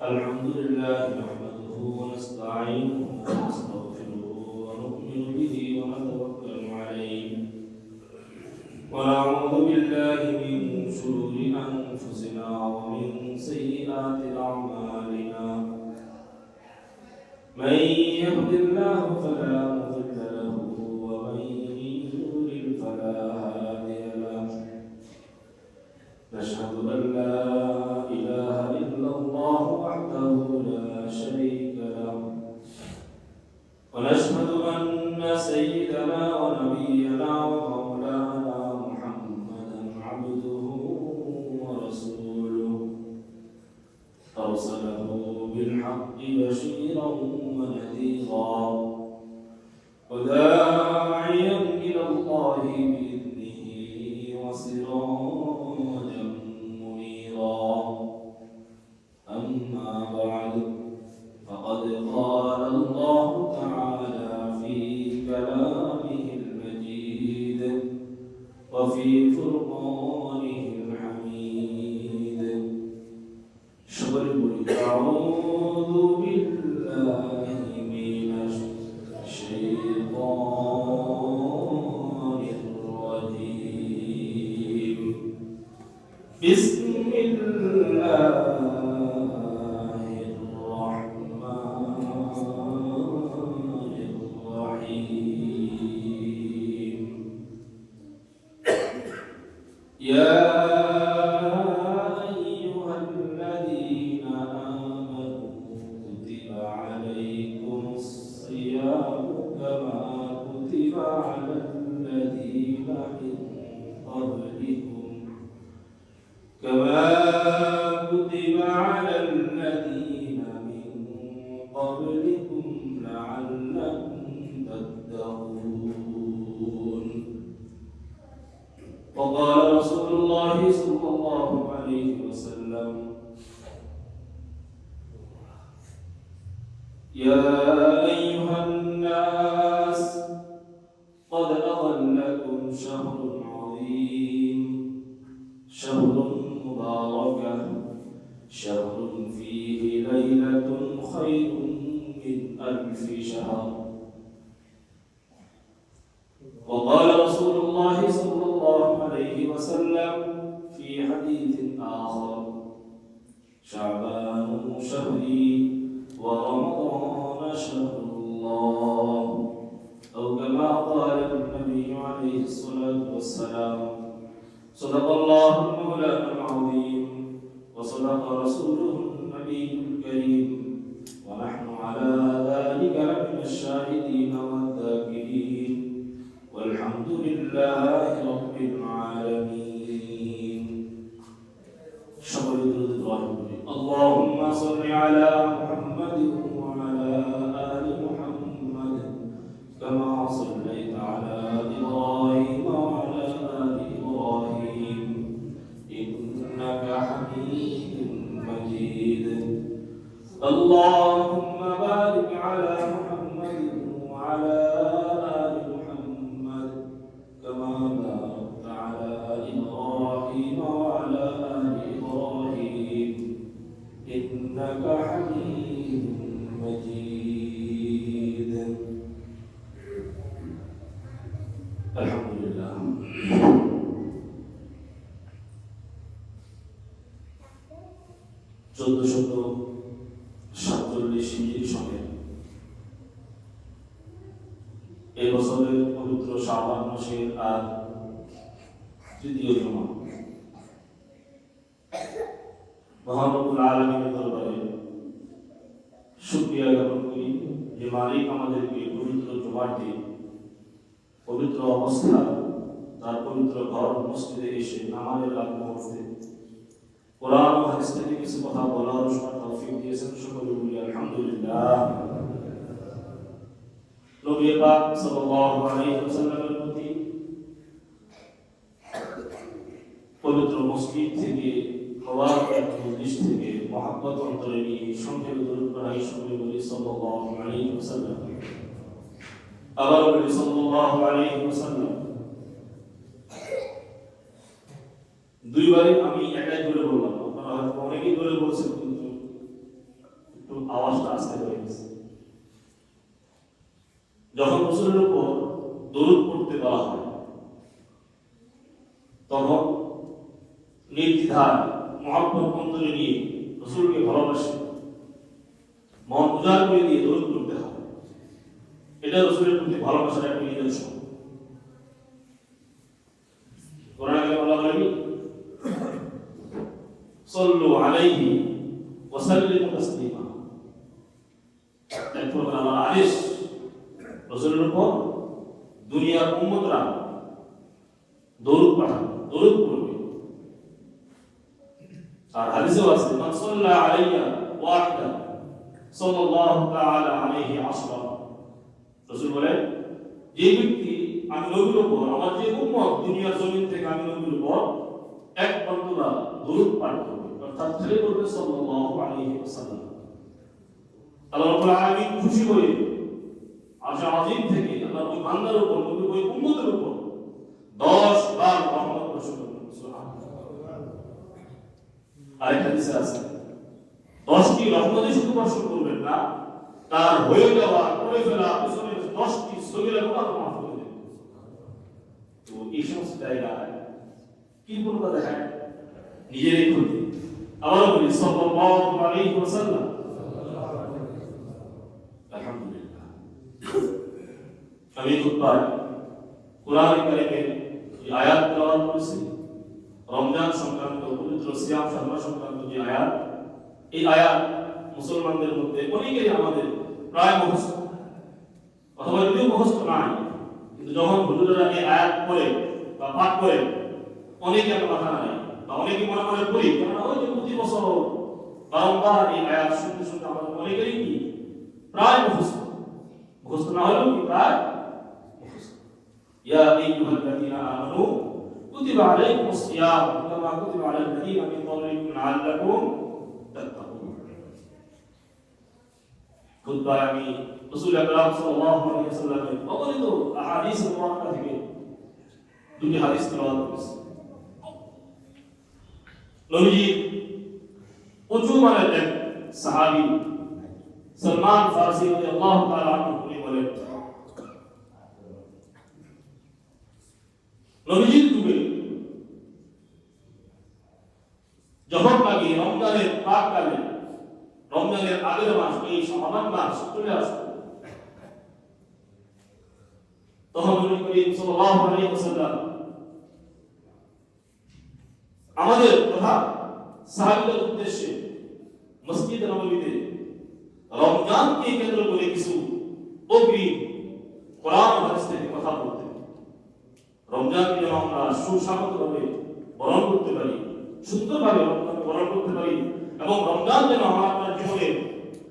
الحمد لله نحمده ونستعينه ونستغفره ونؤمن به ونتوكل عليه ونعوذ بالله من شرور أنفسنا ومن سيئات أعمالنا من يهد الله فلا مضل له ومن يضلل فلا هادي له نشهد أن لا إله إلا الله وحده لا شريك له ونشهد أن سيدنا ونبينا ومولانا محمدا عبده ورسوله أرسله بالحق بشيرا ونذيرا وداعيا إلى الله بإذنه وسراجا منيرا أما بعد فقد قال الله تعالى في كلامه المجيد وفي فرقانه الحميد أعوذ بالله من الشيطان الرجيم بسم الله الرحمن الرحيم يا أيها الذين آمنوا كتب عليكم الصيام كما كتب على الذين من قبلكم لعلكم تتقون وقال رسول الله صلى الله عليه وسلم يا أيها الناس قد أظلكم شهر عظيم شهر مباركة شهر فيه ليلة خير من ألف شهر وقال رسول الله صلى الله عليه وسلم في حديث آخر شعبان شهري ورمضان شهر الله أو كما قال النبي عليه الصلاة والسلام صدق الله المولانا العظيم وصدق رسوله النبي الكريم ونحن على ذلك لمن الشاهدين والذاكرين والحمد لله رب العالمين اللهم صل على محمد وعلى آل محمد كما صليت على إبراهيم وعلى آل إبراهيم إنك حميد مجيد اللهم بارك على محمد وعلى آل محمد كما باركت على إبراهيم وعلى آل إبراهيم إنك حميد مجيد الحمد لله এই বছরের পবিত্র শাবান মাসের আর তৃতীয় জুমা মহান রব্বুল আলামিনের দরবারে শুকরিয়া জ্ঞাপন করি যে মালিক আমাদেরকে পবিত্র জুমার দিন পবিত্র অবস্থা তার পবিত্র ঘর মসজিদে এসে নামাজের আগ মুহূর্তে কোরআন ও হাদিস থেকে কিছু কথা বলার তৌফিক দিয়েছেন। সকলে বলি আলহামদুলিল্লাহ। নবী পাক সাল্লাল্লাহু আলাইহি ওয়াসাল্লামের প্রতি পবিত্র মসজিদ থেকে মুবারক মজলিস থেকে মহব্বত অন্তরে নিয়ে সংক্ষেপে দরুদ পড়াই সকলে বলি সাল্লাল্লাহু আলাইহি ওয়াসাল্লাম। আবার বলি সাল্লাল্লাহু আলাইহি ওয়াসাল্লাম। দুইবারে আমি একাই ধরে বললাম, আপনারা হয়তো অনেকেই ধরে বলছেন, কিন্তু আস্তে হয়ে গেছে। যখন রাসূলের উপর দরুদ পড়তে বলা হয় তখন নির্দ্বিধায় মহব্বত অন্তরে নিয়ে রাসূলকে ভালোবাসে মন উজাড় করে দিয়ে দরুদ পড়তে হয়। এটা রাসূলের প্রতি ভালোবাসার একটা নিদর্শন। কোরআনে বলা হয়নি সাল্লু আলাইহি ওয়া সাল্লিমু তাসলিমা। এক প্রকার আল্লাহর আদেশ রাসূলের উপর দুনিয়ার উম্মতরা দরুদ পাঠাবে, দরুদ পড়বে। আর হাদিসেও আছে মান সাল্লা আলাইয়া ওয়াহিদা সাল্লাল্লাহু তাআলা আলাইহি আশরা। রাসূল বলেন যে ব্যক্তি আমি নবীর উপর, আমার যে উম্মত দুনিয়ার জমিন থেকে আমি নবীর উপর এক বান্দা দরুদ পাঠ করবে, অর্থাৎ ছেলে বলবে সাল্লাল্লাহু আলাইহি ওয়াসাল্লাম, আল্লাহ রাব্বুল আলামিন খুশি হয়ে আরশ আজিম থেকে আল্লাহ ওই বান্দার উপর, নবীর ওই উম্মতের উপর 10 বার রহমত বর্ষণ করবেন। সুবহানাল্লাহ। আরেকটা হাদিসে আছে 10টি রহমত শুধু বর্ষণ করবেন না, তার হয়ে যাওয়া করে ফেলা পিছনের 10টি সগীরা গুনাহ মাফ করে দেবেন। তো এই সমস্ত জায়গায় কি করবা দেখেন নিজেরই ক্ষতি। আবার বলি সাল্লাল্লাহু আলাইহি ওয়াসাল্লাম। আলহামদুলিল্লাহ, আমি খুতবায় কোরআন কারীমের এই আয়াত তেলাওয়াত করেছি। রমজান সংক্রান্ত পবিত্র সিয়াম শর্মা সংক্রান্ত যে আয়াত, এই আয়াত মুসলমানদের মধ্যে অনেকেই আমাদের প্রায় মুখস্থ, অথবা যদিও মুখস্থ নাই, কিন্তু যখন হুজুরেরা এই আয়াত পড়ে বা পাঠ করে অনেকে আমরা মাথা নাই বা অনেকে মনে করে পড়ি, কারণ ওই যে প্রতি বছর বারংবার এই আয়াত শুনতে শুনতে আমাদের অনেকেরই কি প্রায় মুখস্থ, মুখস্থ না হলেও কি প্রায় মুখস্থ। ইয়া আইয়ুহাল্লাযীনা আমানু কুতিবা আলাইকুমুস সিয়াম কামা কুতিবা আলাল লাযীনা মিন ক্বাবলিকুম লাআল্লাকুম তাত্তাকুন। খুতবায় আমি রাসূল আকরাম সাল্লাল্লাহু আলাইহি ওয়াসাল্লামের অগণিত আহাদিস মুবারাকা থেকে দুটি হাদিস তেলাওয়াত করেছি। নবীজি উঁচু মানের এক সাহাবী সালমান ফারসি রাদিয়াল্লাহু তাআলা আনহু উনি বলেন, নবীজির যুগে যখন নাকি রমজানের প্রাককালে, রমজানের আগের মাস, এই শাবান মাস চলে আসতো, তখন নবী করিম সাল্লাল্লাহু আলাইহি ওয়াসাল্লাম আমাদের তথা সাহাবীদের উদ্দেশ্যে মসজিদ নববীতে রমজানকে কেন্দ্র করে কিছু অগ্রিম কোরআন ও হাদিস থেকে কথা বলতেন। রমজানকে যেন আমরা সুস্বাগতভাবে বরণ করতে পারি, সুন্দরভাবে রমজানকে বরণ করতে পারি, এবং রমজান যেন আমার জীবনে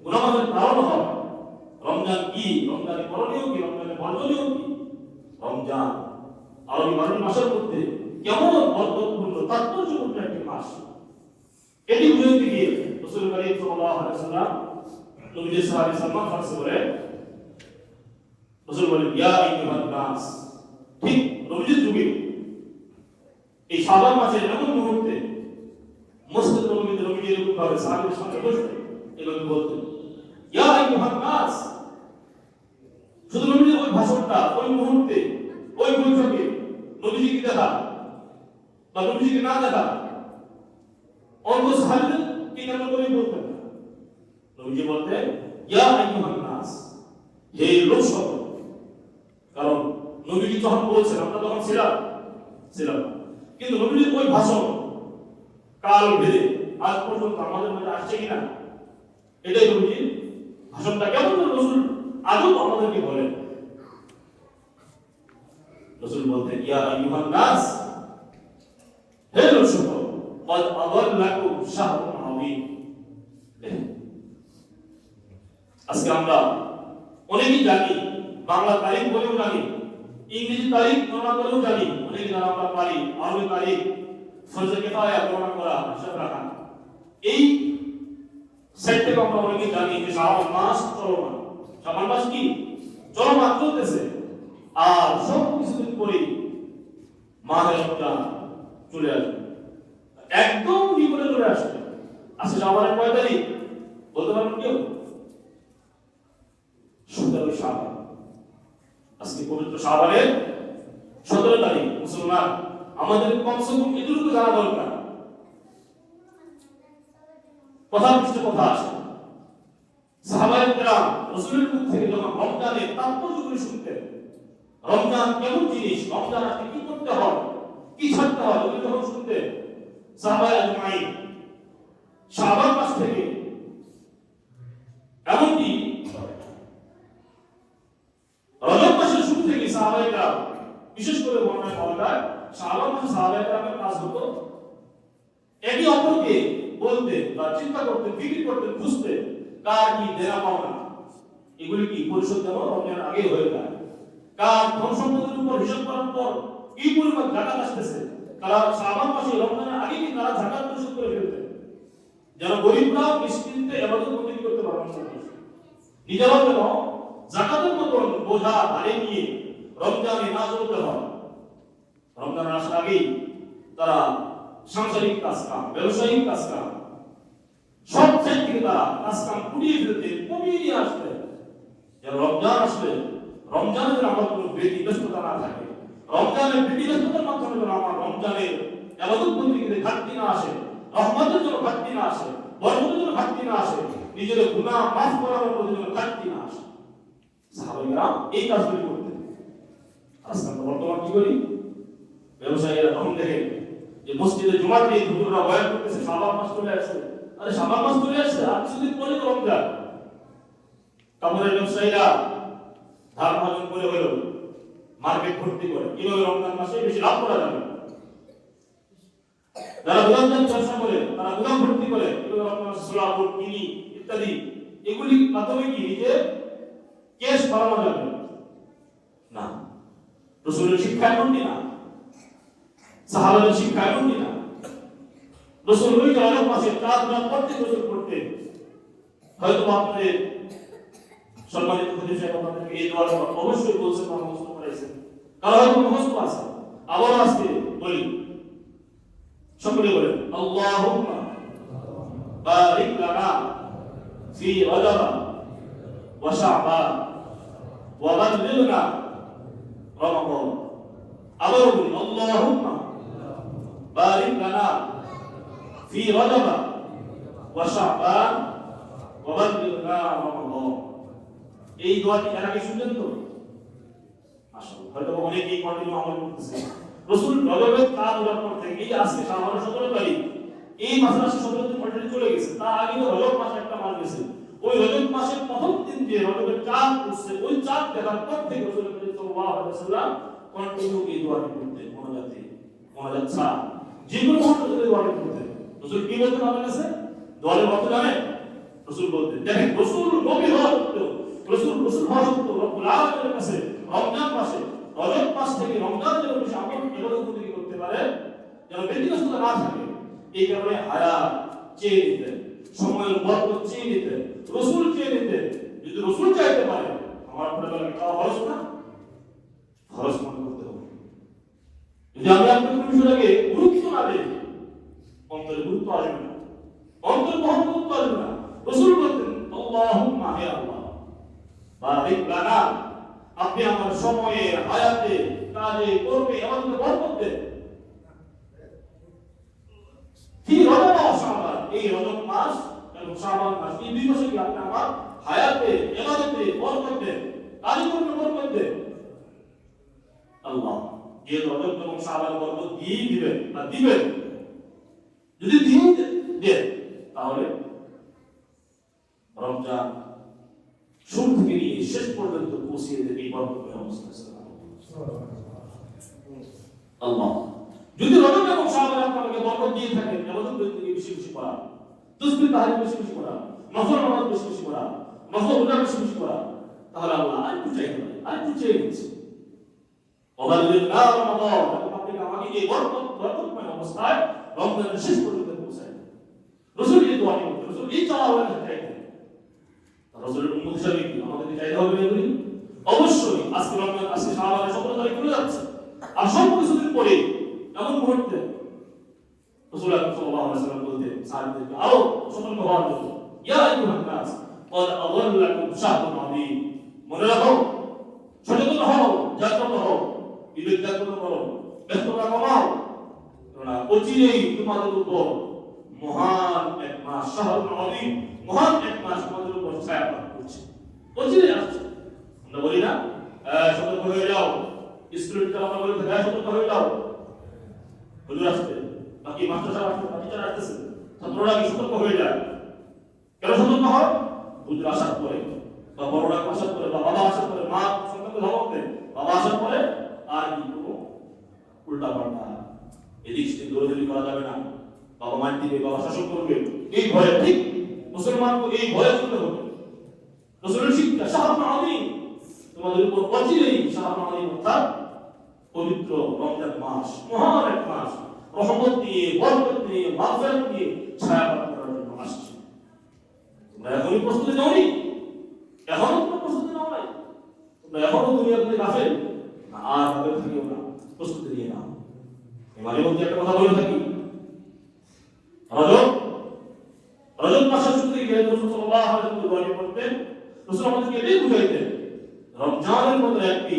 গুণামানের কারণ হয়। রমজান কি, রমজানের করণীয় কি, রমজানের বর্জনীয় কি, রমজান আরবি 12 মাসের মধ্যে কেমন বরকতপূর্ণ তাৎপর্যপূর্ণ একটি মাস, এটি বুঝতে গিয়ে রাসূল করিম সাল্লাল্লাহু আলাইহি ওয়াসাল্লাম নবীজির সাহাবী সালমান ফারসি বলেন, রাসূল বলেন ইয়া আইয়ুহান নাস। ঠিক নবীজির যুগে এই শাবান মাসের এমন মুহূর্তে মসজিদ নববীতে নবীজি এরকম ভাবে সাহাবীদের সঙ্গে বসে এভাবে বলতেন ইয়া আইয়ুহান নাস। শুধু নবীজির ওই ভাষণটা, ওই মুহূর্তে, ওই বৈঠকে নবীজিকে দেখা বা নবীজিকে না দেখা অন্য সাহাবীদের কি কেমন করে বলতেন না, নবীজি বলতেন ইয়া আইয়ুহান নাস, হে লোক সকল। কারণ নবীজি যখন বলছেন আমরা তখন ছিলাম, কিন্তু নবীজির ওই ভাষণ কাল ভেদে আজ পর্যন্ত আমাদের মধ্যে আসছে কিনা, এটাই নবীজির ভাষণটা কেমন রাসূল আজও আমাদেরকে বলেন। রাসূল বলতেন ইয়া আইয়ুহান নাস, হে লোক সকল, قد أضلكم شهر عظيم। আজকে আমরা অনেকেই জানি, বাংলা তারিখ বলেও জানি, ইংরেজি তারিখ গণনা করেও জানি, অনেকে যারা আমরা পারি আরবি তারিখ ফরজে কিফায়া গণনা করা, হিসাব রাখা, এই সেট থেকে আমরা অনেকে জানি যে শাবান মাস চলমান। শাবান মাস কি চলমান চলতেছে, আর সব কিছুদিন পরে মাহে রমজান চলে আসবে, একদম বিপদে চলে আসবে। আজকে শাবানের কয় তারিখ বলতে পারবেন কেউ? 17 শাবান। আজকে পবিত্র শাবানের 17 তারিখ। মুসলমান আমাদের কমসে কম এটুকু জানা দরকার। কথা পৃষ্ঠে কথা আসে, সাহাবায়ে কেরাম রাসূলের মুখ থেকে যখন রমজানের তাৎপর্যগুলো শুনতেন, রমজান কেমন জিনিস, রমজান আসলে কি করতে হয়, কি ছাড়তে হয়, ওগুলো যখন শুনতেন সাহাবায়ে আজমাইন শাবান মাস থেকে এমনকি রজব মাসের শুরু থেকে সাহাবায়ে কেরাম, বিশেষ করে বর্ণনা করা যায় শাবান মাসে সাহাবায়ে কেরামের কাজ হতো একে অপরকে বলতে বা চিন্তা করতে, ফিকির করতে, বুঝতে কার কি দেনা পাওনা, এগুলি কি পরিশোধ যেন রমজানের আগে হয়ে যায়, কার ধন সম্পদের উপর হিসাব করার পর কি পরিমাণ জাকাত আসতেছে, তারা শাবান মাসে রমজানের আগে কি তারা জাকাত পরিশোধ করে ফেলতেন, যেন গরিবরা নিশ্চিন্তে ইবাদত বন্দেগী করতে পারে। নিজেরাও যেন জাকাতের মতন বোঝা ভারী নিয়ে রমজানে না চলতে হয়। রমজান আসার আগেই তারা সাংসারিক কাজ কাম, ব্যবসায়িক কাজ কাম, সব থেকে তারা কাজ কাম কুড়িয়ে ফেলতে, কমিয়ে নিয়ে আসতে, যেন রমজান আসলে রমজানের আমার কোনো ব্যতিব্যস্ততা না থাকে, রমজানের ব্যতিব্যস্ততার মাধ্যমে যেন আমার রমজানের ইবাদত বন্দেগীতে ঘাটতি না আসে, রহমতের জন্য ঘাটতি না আসে, বরকতের জন্য ঘাটতি না আসে, নিজের গুনাহ মাফ করার মধ্যে যেন ঘাটতি না আসে। সাহাবায়েরা এই কাজগুলি করতেন। আজকে আমরা বর্তমান কি করি, ব্যবসায়ীরা তখন দেখে যে মসজিদে জুমার দিন হুজুররা বয়ান করতেছে শাবান মাস চলে আসছে, আরে শাবান মাস চলে আসছে, আর কিছুদিন পরে তো রমজান। কাপড়ের ব্যবসায়ীরা ধার ভাজন করে হলো মার্কেট ভর্তি করে, কিভাবে রমজান মাসে বেশি লাভ করা যাবে। যারা গুদামজাত ব্যবসা করে তারা গুদাম ভর্তি করে, কিভাবে রমজান মাসে সোলা, বুট, চিনি ইত্যাদি, এগুলি মাধ্যমে কি নিজে কেশ বাড়ানো যাবে না। রাসূলের শিক্ষা এমনটি না, সাহাবাদের শিক্ষা এমনটি না। রাসূল ওই রজব মাসে 4 রাত প্রত্যেক বছর করতেন। হয়তো আপনাদের সম্মানিত খতিব সাহেব আপনাদেরকে এই দোয়াটা অবশ্যই বলছেন বা মুখস্থ করাইছেন, কারণ হয়তো মুখস্থ আছে। আবার আজকে বলি, সকলে বলেন আল্লাহুম্মা বারিক লানা ফি রজব ওয়া শাবান ওয়া বাল্লিগনা রমাদান। আবার বলি আল্লাহুম্মা বারিক লানা ফি রজব ওয়া শাবান ওয়া বাল্লিগনা রমাদান। এই দোয়াটি এর আগে শুনলেন তো? মাশাআল্লাহ, হয়তো অনেকেই কন্টিনিউ আমল করতেছে। রাসূল রজবের 4 রোজার পর থেকে এই আজকে শাবানের 17 তারিখ, এই মাসে 17 দিন অলরেডি চলে গেছে। তার আগে তো রজব মাসে একটা মাস গেছে। ওই রজব মাসের প্রথম দিন যে রজবের চাঁদ উঠছে, ওই চাঁদ দেখার পর থেকে রাসূল সাল্লাল্লাহু আলাইহি ওয়াসাল্লাম কন্টিনিউ এই দোয়াটি করতেন, মোনাজাত ছাড়া যে কোনো মুহূর্তে দোয়াটি করতেন। রাসূল কি বলতেন আমাদের কাছে? দোয়ার অর্থ জানেন? রাসূল বলতেন, দেখেন রাসূল নবী হওয়া সত্ত্বেও, রাসূল হওয়া সত্ত্বেও রব্বুল আলামিনের কাছে রমজান মাসে, রজব মাস থেকে রমজান যেন বেশি আমল ইবাদত বন্দেগী করতে পারে, যেন ব্যতিব্যস্ততা না থাকে, এই কারণে হায়াত চেয়ে নিতেন, সময়ের বরকত চেয়ে নিতেন, রাসূল চেয়ে নিতেন। যদি রাসূল চাইতে পারে, আমার উপরে চাওয়া ফরজ না? ফরজ মনে করতে হবে। যদি আমি আপনাকে বিষয়টাকে গুরুত্ব না দিই, অন্তরে গুরুত্ব আসবে না, অন্তর বহন গুরুত্ব আসবে না। রাসূল বলতেন আল্লাহুম্মা হে আল্লাহ বারিক লানা, আপনি আমার সময়ে, হায়াতে, কাজে, কর্মে আমাদের বরকত দেন। কি রজব আর শাবান, এই রজব মাস এবং শাবান মাস, এই দুই মাসে কি আপনি আমার হায়াতে, ইবাদতে বরকত দেন, কাজে কর্মে বরকত দেন। আল্লাহ যে রজব এবং শাবান বরকত দিয়ে দিবেন বা দিবেন, যদি দিয়ে দেন তাহলে রমজান শুরু থেকে নিয়ে শেষ পর্যন্ত পৌঁছিয়ে দেবে এই বরকতের অবস্থা। আল্লাহ যদি রজব এবং শাবান আপনাকে বরকত দিয়ে থাকেন, ইবাদত বন্দেগী বেশি বেশি করা, তাসবিহ তাহলিল বেশি বেশি করা, নফল নামাজ বেশি বেশি করা, নফল রোজা বেশি বেশি করা, তাহলে আল্লাহ আরেকটু চাইতে পারে, আরেকটু চেয়ে নিচ্ছে। ওয়াবাল্লিগনা রমাদান, আপনি আমাকে এই বরকতময় অবস্থায় রমজানের শেষ পর্যন্ত পৌঁছায়। রাসূল এই দোয়া করতেন, রাসূল এই চাওয়া চাইতেন। রাসূলের উম্মত হিসেবে কি আমাদেরকে চাইতে হবে এগুলি? অবশ্যই। আজকে রমজান, আজকে শাবানের 17 তারিখ চলে যাচ্ছে, আর সব কিছুদিন পরে এমন মুহূর্তে রাসূল সাল্লাল্লাহু আলাইহি ওয়াসাল্লাম বলতেন সাহাবীদেরকে আরো সতর্ক হওয়ার জন্য, ইয়া আইয়ুহান নাস ক্বাদ আযাল্লাকুম শাহরুন আযীম, মনে রাখো, সচেতন হও, জাগ্রত হও, বিবেক জাগ্রত করো, ব্যস্ততা কমাও, কেননা অচিরেই তোমাদের উপর মহান এক মাস, শাহরুল আযীম, মহান এক মাস তোমাদের উপর ছায়াপাত করছে, অচিরেই আসছে। আমরা বলি না সতর্ক হয়ে যাও, স্টুডেন্টরা আমরা বলি সতর্ক হয়ে যাও, হুজুর আসছে, বাকি মাস্টার সাহেব আসছে, টিচার আসতেছে, ছাত্ররা কি সতর্ক হয়ে যায়? কেন সতর্ক হয়? হুজুর আসার পরে বা বড়রা আসার পরে বা বাবা আসার পরে, মা সন্তানকে ধমক দেয়, বাবা আসার পরে আর কি কোনো উল্টা পাল্টা এদিক সেদিক দৌড়াদৌড়ি করা যাবে না, বাবা মার দিবে, বাবা শাসন করবে, এই ভয়ে, ঠিক মুসলমানকে এই ভয়ে চলতে হবে। রাসূলের শিক্ষা শাহরুল আযীম, তোমাদের উপর অচিরেই শাহরুল আযীম অর্থাৎ পবিত্র রমজান মাস, মহান এক মাস, রহমত নিয়ে, বরকত নিয়ে, মাগফিরাত নিয়ে ছায়াপাত করার জন্য আসছে। তোমরা এখনই প্রস্তুতি নাওনি? এখনো তোমরা প্রস্তুতি নাও নাই? তোমরা এখনো দুনিয়ার প্রতি গাফেল? না, আর গাফেল থাকিও না, প্রস্তুতি নিয়ে নাও। মাঝে মধ্যে একটা কথা বলে থাকি, রজব মাসের শুরু থেকে রাসূল সাল্লাল্লাহু আলাইহি ওয়াসাল্লাম দোয়া করতেন, রাসূল আমাদেরকে এটাই বুঝাইতেন, রমজানের মতো একটি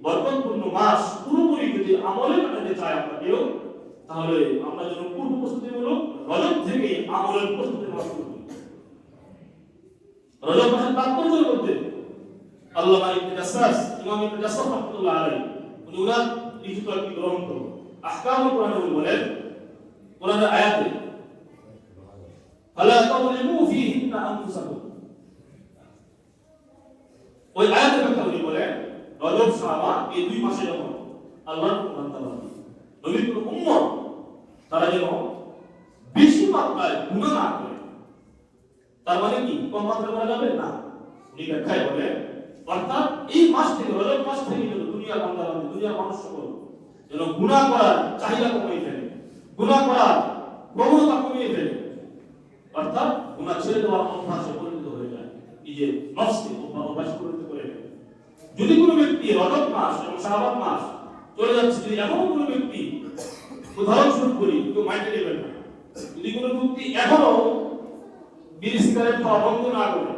বরকতপূর্ণ মাস পুরোপুরি যদি আমলে কাটাতে চাই আমরা কেউ, তাহলে আমরা যেন পূর্ব প্রস্তুতিমূলক রজব থেকে আমলের প্রস্তুতি নেওয়া শুরু করি। রজব মাসের তাৎপর্যের মধ্যে আল্লামা ইবনে জাসসাস, ইমাম ইবনে জাসসাস রাহমাতুল্লাহ আলাইহি, উনি ওনার লিখিত একটি গ্রন্থ আহকামুল কোরআন বলেন, কোরআনের আয়াতে ফালা তাযলিমু ফীহিন্না আনফুসাকুম, ওই আয়াতের কথা উনি বলেন রজব শাবান এই দুই মাসে যখন আল্লাহর বান্দারা নবীর কোন উম্মত তারা যেন বেশি মাত্রায় গুনাহ না করে, তার মানে কি কম মাত্রায় করা যাবে না? উনি ব্যাখ্যায় বলে অর্থাৎ এই মাস থেকে, রজব মাস থেকে যেন দুনিয়ার বান্দারা, দুনিয়ার মানুষ সকল যেন গুনাহ করার চাহিদা কমিয়ে ফেলে, গুনাহ করার প্রবণতা কমিয়ে ফেলে, অর্থাৎ গুনাহ ছেড়ে দেওয়ার অভ্যাসে পরিণত হয়ে যায়, নিজের নফসকে অভ্যাস পরিণত করে। যদি কোনো ব্যক্তি রজব মাস এবং শাবান মাস চলে যাচ্ছে, যদি এখনো কোনো ব্যক্তি, উদাহরণস্বরূপ করি, কেউ মাইন্ডে নেবেন না, যদি কোনো ব্যক্তি এখনো বিড়ি সিগারেট খাওয়া বন্ধ না করে,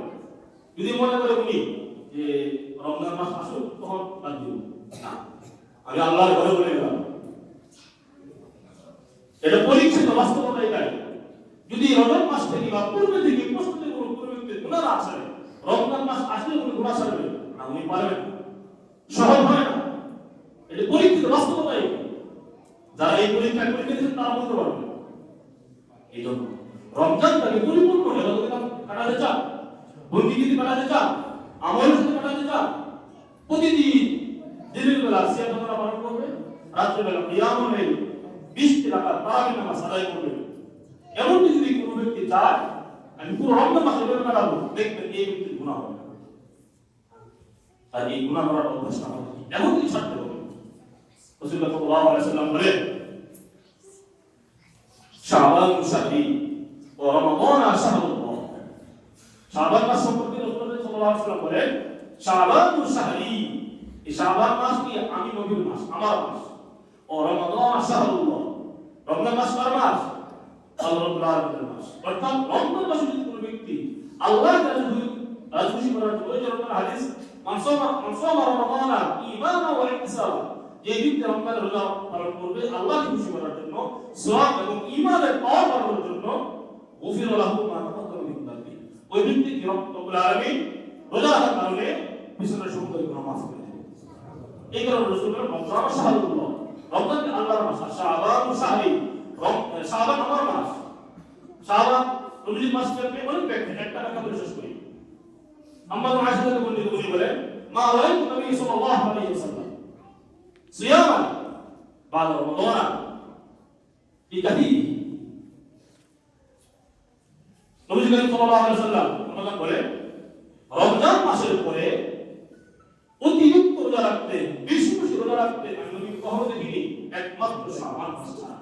যদি মনে করে উনি যে রমজান মাস আসুক তখন বাদ দিব, না, আমি আল্লাহর ঘরে বলে গেলাম, এটা পরীক্ষিত বাস্তবতা এটাই। যদি রমজান মাস থেকে বা পূর্বে থেকে প্রস্তুতি কোনো ব্যক্তি গুনাহ না আসে, রমজান মাস আসলে কোনো গুনাহ ছাড়বে না, উনি পারবেন, সহজ হয় না, এটা পরীক্ষিত বাস্তবতাই। যারা এই পরীক্ষায় দিয়েছেন তারা বলতে পারবে। এই জন্য রমজানটাকে পরিপূর্ণ কাটাতে চান, বন্দিগিরি কাটাতে চান, আমলের সাথে কাটাতে চান, প্রতিদিন দিনের বেলা সিয়াম সাধনা পালন করবে, রাত্রে বেলা কিয়ামুল লাইল 20 রাকাত তারাবির নামাজ আদায় করবে। এমন যদি কোনো ব্যক্তি চায় আমি পুরো রমজান মাস এভাবে কাটাবো, দেখবেন এই ব্যক্তির গুনাহ হবে। আর এই গুনাহ করার অভ্যাসটা আমাদের এমন কিছু ছাড়তে হবে। রাসূলুল্লাহ সাল্লাল্লাহু আলাইহি ওয়াসাল্লাম বলেন শাবান শাহরি ওয়া রমাদান শাহরুল্লাহ, শাবান মাস সম্পর্কে রাসূলুল্লাহ সাল্লাল্লাহু আলাইহি ওয়াসাল্লাম বলেন শাবান শাহরি, এই শাবান মাস কি আমি নবীর মাস, আমার মাস, ও রমাদান শাহরুল্লাহ, রমজান মাস কার মাস? আল্লাহ রাব্বুল আলামিনের মাস। অর্থাৎ রমজান মাসে যদি কোনো ব্যক্তি আল্লাহর কাছে রাজখুশি করার জন্য, ওই যে হাদিস মান সামা রমাদানা ঈমানান ওয়া ইহতিসাবা, যে ব্যক্তি রমজানের রোজা পালন করবে আল্লাহকে খুশি করার জন্য, সওয়াব এবং ঈমানের পাওয়ার পাওয়ার জন্য, গফির লাহু মা তাকাদ্দামা মিন যামবি, ওই ব্যক্তিকে রব্বুল আলামিন রোজা রাখার কারণে পিছনের সমস্ত গুনাহ মাফ করে দেবেন। এই কারণে রাসূলুল্লাহ রমজান শাহরুল্লাহ, রমজান আল্লাহর মাস, শাবান শাহরি, শাবান আমার মাস, শাবান রমজান মাস থেকে অনেক ব্যক্তি একটা কথা বলে শেষ করি। আম্মা আয়েশা থেকে বর্ণিত উনি বলেন মা রাআইতু নবী সাল্লাল্লাহু আলাইহি ওয়াসাল্লাম সিয়ামান বা'দা রমাদান ফি কাথীর, নবী সাল্লাল্লাহু আলাইহি ওয়াসাল্লাম আমাদের বলে রমজান মাসের পরে অতিরিক্ত রোজা রাখতে, বেশি বেশি রোজা রাখতে আমি নবী কখনো দেখিনি, একমাত্র শাবান মাস ছাড়া।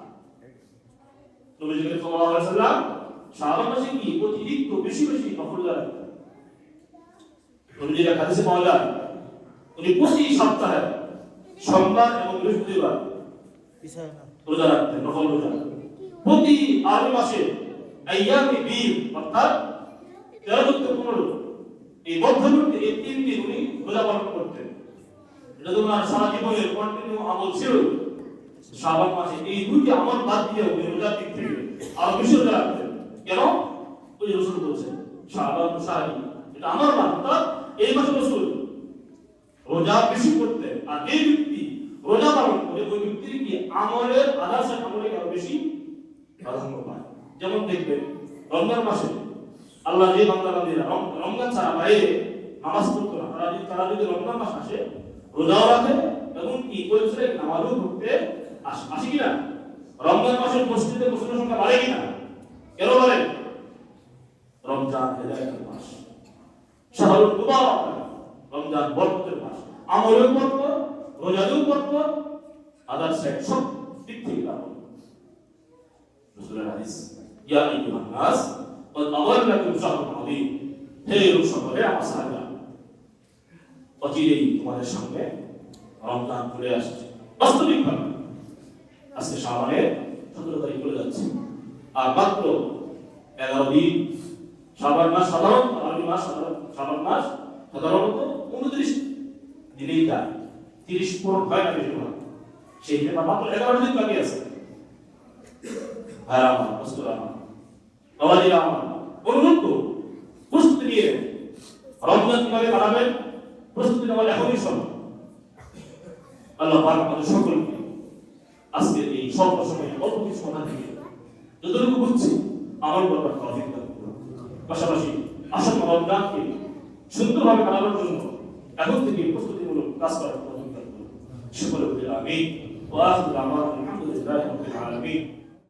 নবী সাল্লাল্লাহু আলাইহি ওয়াসাল্লাম শাবান মাসে কি অতিরিক্ত বেশি বেশি নফল রোজা রাখতেন। নবীজির হাদিসে পাওয়া যায় উনি প্রতি সপ্তাহে সোমবার এবং বৃহস্পতিবার রোজা রাখতেন, নফল রোজা। প্রতি আরবি মাসে আইয়ামে বীর অর্থাৎ 13 থেকে 15 এই মধ্যবর্তী এই 3 দিন উনি রোজা পালন করতেন। এটা তো ওনার সারা জীবনের কন্টিনিউ আমল ছিল। শাবান মাসে এই দুটি আমল বাদ দিয়ে উনি রোজার দিক থেকে আরো বেশি রোজা রাখতেন। কেন? ওই রাসূল বলেছেন শাবান শাহরি, এটা আমার মাস, অর্থাৎ এই মাসে রাসূল রোজা বেশি করতেন। আর এই ব্যক্তি রোজা পালন করে ওই ব্যক্তির কি আমলের আদার্স আমলে আরো বেশি প্রাধান্য পায়। যেমন দেখবেন রমজান মাসে আল্লাহ যে বান্দাবান্দীরা রমজান ছাড়া বাইরে নামাজ পড়তো না, তারা যদি রমজান মাস আসে রোজাও রাখে এবং কি করেছে নামাজও পড়তে আসে কিনা? রমজান মাসের মসজিদে মুসলিমের সংখ্যা বাড়ে কিনা? কেন বাড়ে? রমজান হেদায়েতের মাস, শাহরুল মুবারক, রমজান বরকতের মাস, আমলেও বরকত, রোজাতেও বরকত, আদার সাইড সব দিক থেকে লাভ। রাসূলের হাদিস, ইয়া আইয়ুহান নাস ক্বাদ আযাল্লাকুম শাহরুন আযীম, হে লোক সকলে আমার সাহাবা, অচিরেই তোমাদের সামনে রমজান চলে আসছে। বাস্তবিকভাবে আজকে শাবানের 17 তারিখ চলে যাচ্ছে, আর মাত্র 11 দিন। শাবান মাস সাধারণত আরবি মাস শাবান মাস সাধারণত 29 দিনেই যায়, 30 পূরণ হয় না বেশিরভাগ। সেই হিসেবে মাত্র 11 দিন বাকি আছে। ভাইরা আমার, বস্তুরা আমার, বাবাজিরা আমার, অনুরোধ করুন প্রস্তুতি নিয়ে রমজান কিভাবে কাটাবেন প্রস্তুতি নেওয়ার এখনই সময়। আল্লাহ পাক আমাদের সকলকে আজকে এই স্বল্প সময়ে অল্প কিছু কথা থেকে যতটুকু বুঝছি আমল করবার তৌফিক দান করুন। পাশাপাশি আসন্ন রমজানকে সুন্দরভাবে কাটানোর জন্য এখন থেকে প্রস্তুতিমূলক কাজ করার তৌফিক দান করুন। সকলে বলি আমিন। ওয়া আখিরু দাওয়ানা আলহামদুলিল্লাহি রাব্বিল আলামিন।